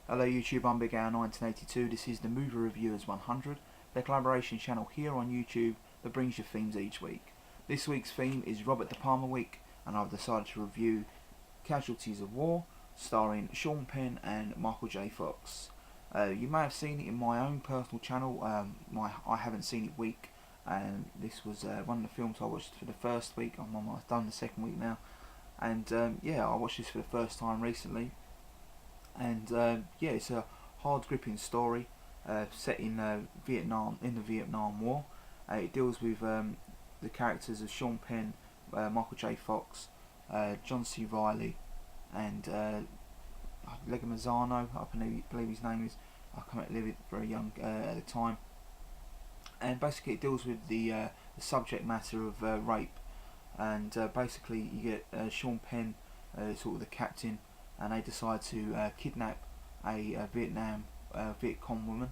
Hello YouTube, I'm Big Al 1982. This is the Movie Reviewers 100, the collaboration channel here on YouTube that brings you themes each week. This week's theme is Robert De Palma week, and I've decided to review Casualties of War, starring Sean Penn and Michael J. Fox. You may have seen it in my own personal channel, I Haven't Seen It week, and this was one of the films I watched for the first week. I've done the second week now, and yeah, I watched this for the first time recently. And yeah, it's a hard gripping story set in Vietnam, in the Vietnam War. It deals with the characters of Sean Penn, Michael J. Fox, John C. Reilly, and Leguizamo, I believe his name is. I can't live it very young at the time. And basically it deals with the subject matter of rape. And basically you get Sean Penn, sort of the captain, and they decide to kidnap a Viet Cong woman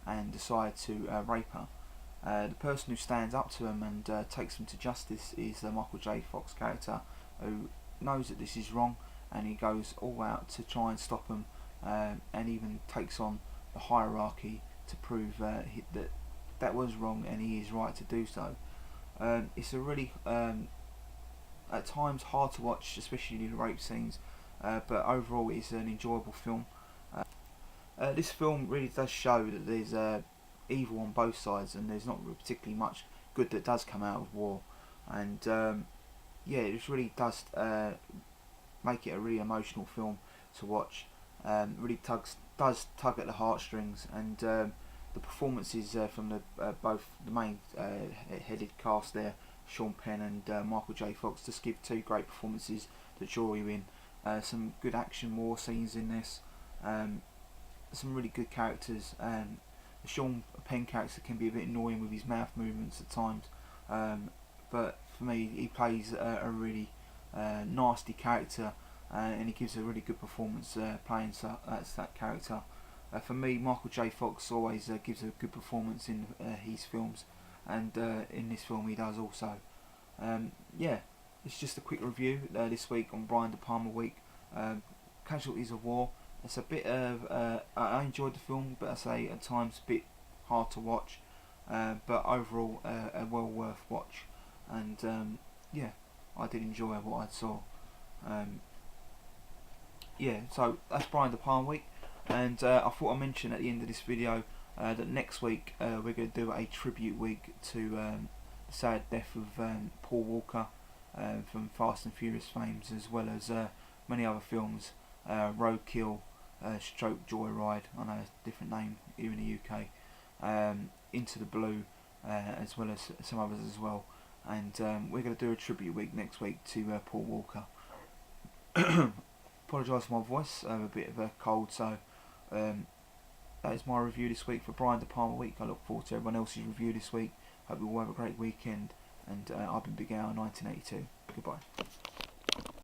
and decide to rape her. The person who stands up to him and takes him to justice is the Michael J. Fox character, who knows that this is wrong, and he goes all out to try and stop him, and even takes on the hierarchy to prove that was wrong and he is right to do so. It's a really at times hard to watch, especially the rape scenes, but overall it's an enjoyable film. This film really does show that there's evil on both sides, and there's not particularly much good that does come out of war. And yeah, it just really does make it a really emotional film to watch. Really does tug at the heartstrings, and the performances from both the main headed cast there, Sean Penn and Michael J. Fox, just give two great performances that draw you in. Some good action war scenes in this, some really good characters. The Sean Penn character can be a bit annoying with his mouth movements at times, but for me he plays a really nasty character, and he gives a really good performance playing that character. For me, Michael J. Fox always gives a good performance in his films, and in this film he does also. Yeah, it's just a quick review this week on Brian De Palma week. Casualties of War. It's a bit of I enjoyed the film, but I say at times a bit hard to watch, but overall a well worth watch. And yeah, I did enjoy what I saw. Yeah, so that's Brian De Palma week, and I thought I'd mention at the end of this video that next week we're going to do a tribute week to the sad death of Paul Walker from Fast and Furious fames, as well as many other films, Roadkill, Stroke Joyride, I know it's a different name here in the UK, Into the Blue, as well as some others as well. And we're going to do a tribute week next week to Paul Walker. Apologise for my voice, I have a bit of a cold, so that is my review this week for Brian De Palma week. I look forward to everyone else's review this week. Hope you all have a great weekend, and I've been Big Al 1982. Goodbye.